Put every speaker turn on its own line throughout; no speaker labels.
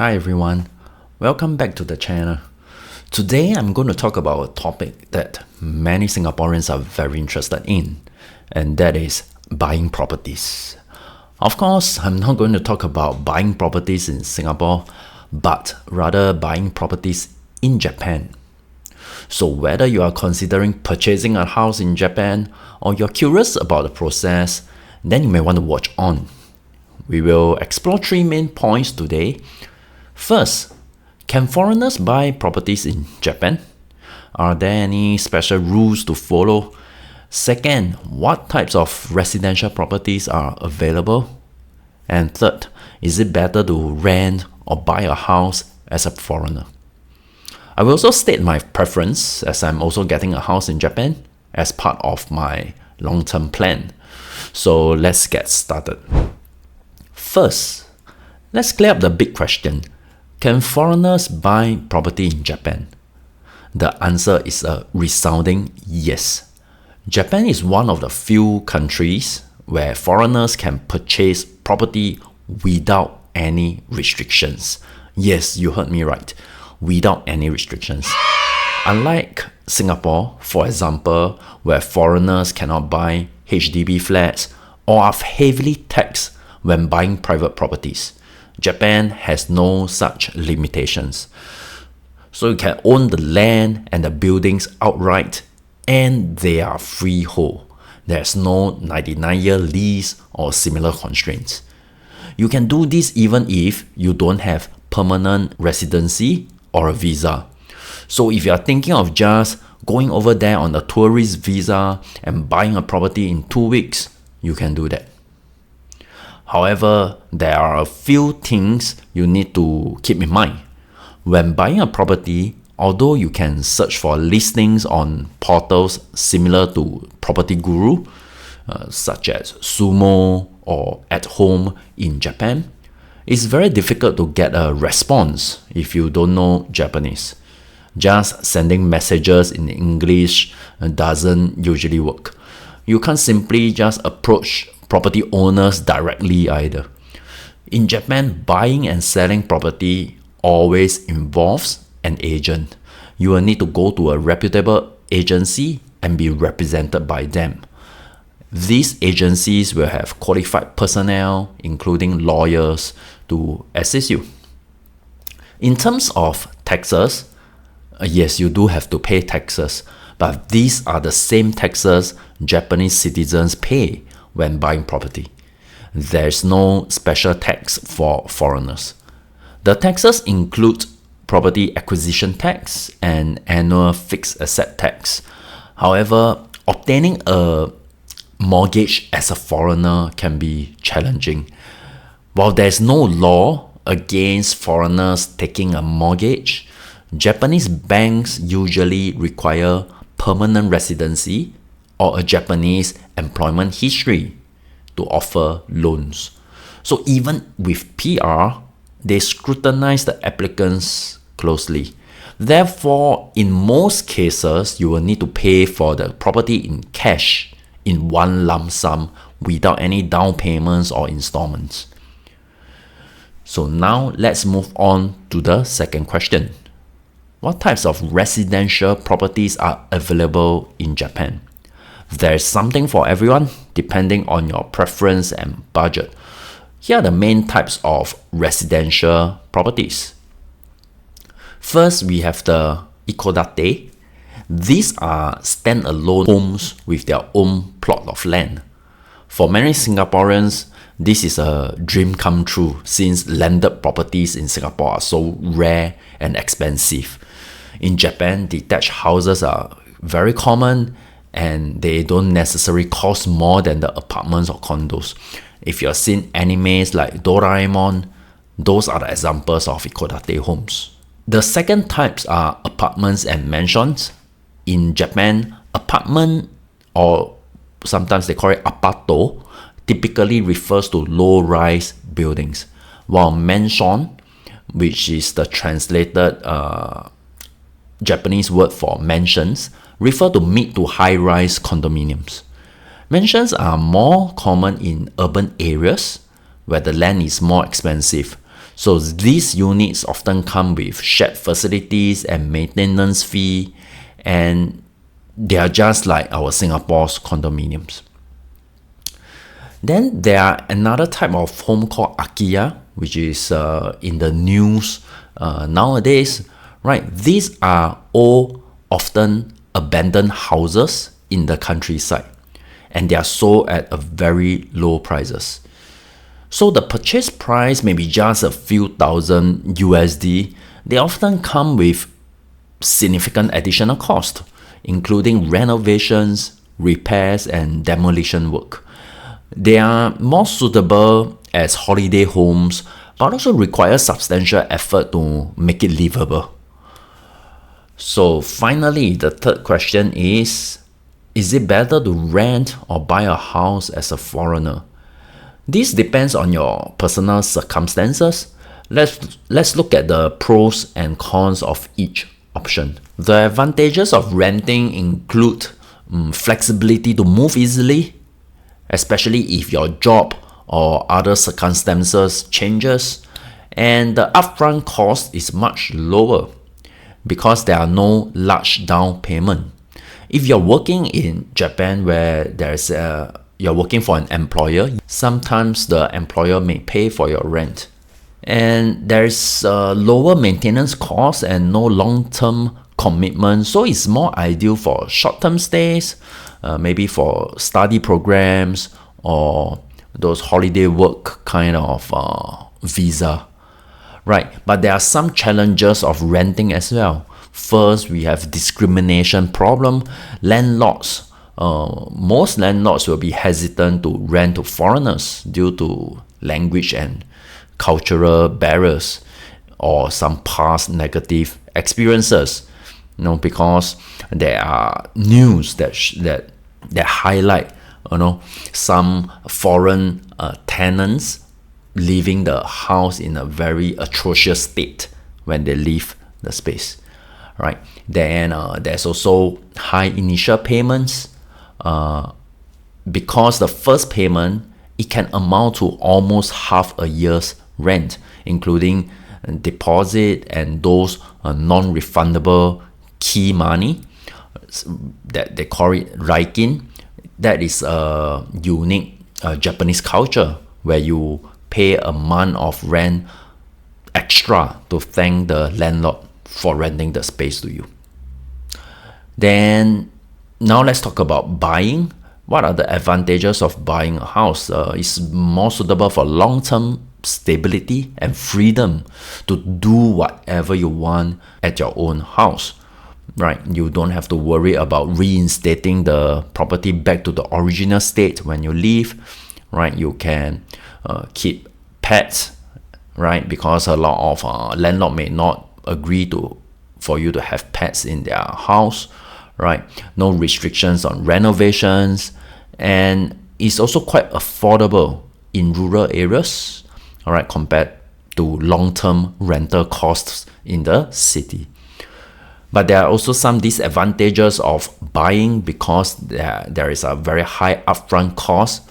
Hi everyone, welcome back to the channel. Today I'm going to talk about a topic that many Singaporeans are very interested in, and that is buying properties. Of course, I'm not going to talk about buying properties in Singapore, but rather buying properties in Japan. So whether you are considering purchasing a house in Japan or you're curious about the process, then you may want to watch on. We will explore three main points today. First, can foreigners buy properties in Japan? Are there any special rules to follow? Second, what types of residential properties are available? And third, is it better to rent or buy a house as a foreigner? I will also state my preference, as I'm also getting a house in Japan as part of my long-term plan. So let's get started. First, let's clear up the big question. Can foreigners buy property in Japan? The answer is a resounding yes. Japan is one of the few countries where foreigners can purchase property without any restrictions. Yes, you heard me right. Without any restrictions. Unlike Singapore, for example, where foreigners cannot buy HDB flats or are heavily taxed when buying private properties, Japan has no such limitations. So you can own the land and the buildings outright, and they are freehold. There's no 99-year lease or similar constraints. You can do this even if you don't have permanent residency or a visa. So if you are thinking of just going over there on a tourist visa and buying a property in 2 weeks, you can do that. However, there are a few things you need to keep in mind. When buying a property, although you can search for listings on portals similar to Property Guru, such as Sumo or At Home in Japan, it's very difficult to get a response if you don't know Japanese. Just sending messages in English doesn't usually work. You can't simply just approach property owners directly either. In Japan, buying and selling property always involves an agent. You will need to go to a reputable agency and be represented by them. These agencies will have qualified personnel, including lawyers, to assist you. In terms of taxes, yes, you do have to pay taxes, but these are the same taxes Japanese citizens pay when buying property. There's no special tax for foreigners. The taxes include property acquisition tax and annual fixed asset tax. However, obtaining a mortgage as a foreigner can be challenging. While there's no law against foreigners taking a mortgage, Japanese banks usually require permanent residency or a Japanese employment history to offer loans. So even with PR, they scrutinize the applicants closely. Therefore, in most cases, you will need to pay for the property in cash in one lump sum without any down payments or installments. So now let's move on to the second question. What types of residential properties are available in Japan? There's something for everyone, depending on your preference and budget. Here are the main types of residential properties. First, we have the ikkodate. These are standalone homes with their own plot of land. For many Singaporeans, this is a dream come true since landed properties in Singapore are so rare and expensive. In Japan, detached houses are very common and they don't necessarily cost more than the apartments or condos. If you've seen animes like Doraemon, those are the examples of ikkodate homes. The second types are apartments and mansions. In Japan, apartment, or sometimes they call it apato, typically refers to low-rise buildings, while mansion, which is the translated Japanese word for mansions, refer to mid to high-rise condominiums. Mansions are more common in urban areas where the land is more expensive. So these units often come with shared facilities and maintenance fee, and they are just like our Singapore's condominiums. Then there are another type of home called akiya, which is in the news nowadays, right? These are all often abandoned houses in the countryside, and they are sold at a very low prices. So the purchase price may be just a few thousand USD. They often come with significant additional cost, including renovations, repairs, and demolition work. They are more suitable as holiday homes, but also require substantial effort to make it livable. So finally, the third question is it better to rent or buy a house as a foreigner? This depends on your personal circumstances. Let's look at the pros and cons of each option. The advantages of renting include flexibility to move easily, especially if your job or other circumstances changes, and the upfront cost is much lower because there are no large down payment. If you're working in Japan where you're working for an employer, sometimes the employer may pay for your rent. And there's lower maintenance costs and no long-term commitment, so it's more ideal for short-term stays, maybe for study programs or those holiday work kind of visa, right? But there are some challenges of renting as well. First, we have discrimination problem. Landlords, most landlords will be hesitant to rent to foreigners due to language and cultural barriers or some past negative experiences. Because there are news that highlight some foreign tenants leaving the house in a very atrocious state when they leave the space, right? Then there's also high initial payments, because the first payment, it can amount to almost half a year's rent, including deposit and those non-refundable key money that they call it raikin. That is a unique Japanese culture where you pay a month of rent extra to thank the landlord for renting the space to you. Then now let's talk about buying. What are the advantages of buying a house? It's more suitable for long-term stability and freedom to do whatever you want at your own house, right? You don't have to worry about reinstating the property back to the original state when you leave, right? You can keep pets, right? Because a lot of landlord may not agree for you to have pets in their house, right? No restrictions on renovations, and it's also quite affordable in rural areas, all right, compared to long-term rental costs in the city. But there are also some disadvantages of buying because there is a very high upfront cost.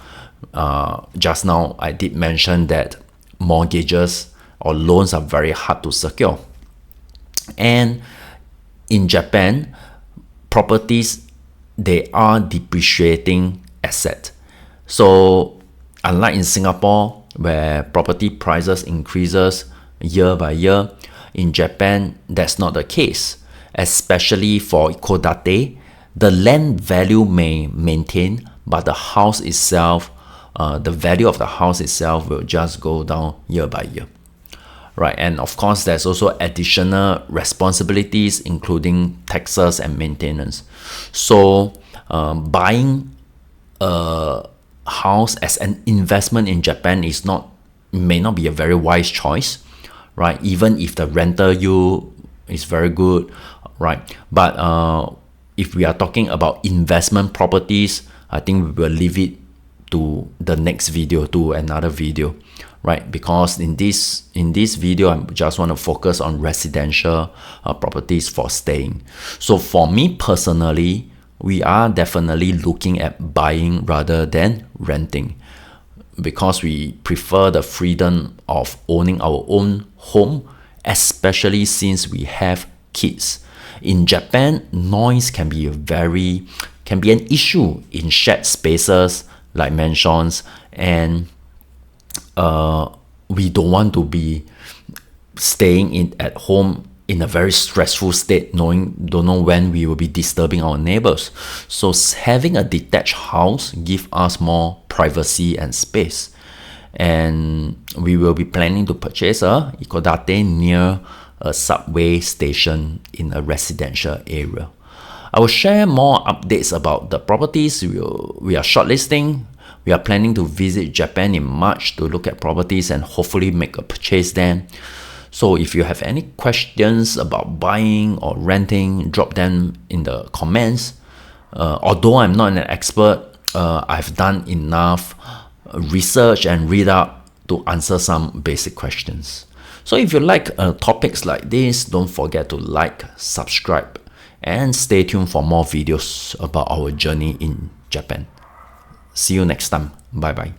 Just now I did mention that mortgages or loans are very hard to secure. And in Japan, properties, they are depreciating asset. So unlike in Singapore, where property prices increases year by year, in Japan, that's not the case. Especially for ikkodate, the land value may maintain, but the house itself, the value of the house itself will just go down year by year, right? And of course, there's also additional responsibilities, including taxes and maintenance. So buying a house as an investment in Japan may not be a very wise choice, right? Even if the rental yield is very good, right? But if we are talking about investment properties, I think we will leave it to the next video, to another video, right? Because in this video, I just want to focus on residential properties for staying. So for me personally, we are definitely looking at buying rather than renting. because we prefer the freedom of owning our own home, especially since we have kids. In Japan, noise can be an issue in shared spaces like mansions, and we don't want to be staying at home in a very stressful state, don't know when we will be disturbing our neighbors. So having a detached house gives us more privacy and space. And we will be planning to purchase a ikkodate near a subway station in a residential area. I will share more updates about the properties we are shortlisting. We are planning to visit Japan in March to look at properties and hopefully make a purchase there. So if you have any questions about buying or renting, drop them in the comments. Although I'm not an expert, I've done enough research and read up to answer some basic questions. So if you like topics like this, don't forget to like, subscribe, and stay tuned for more videos about our journey in Japan. See you next time. Bye bye.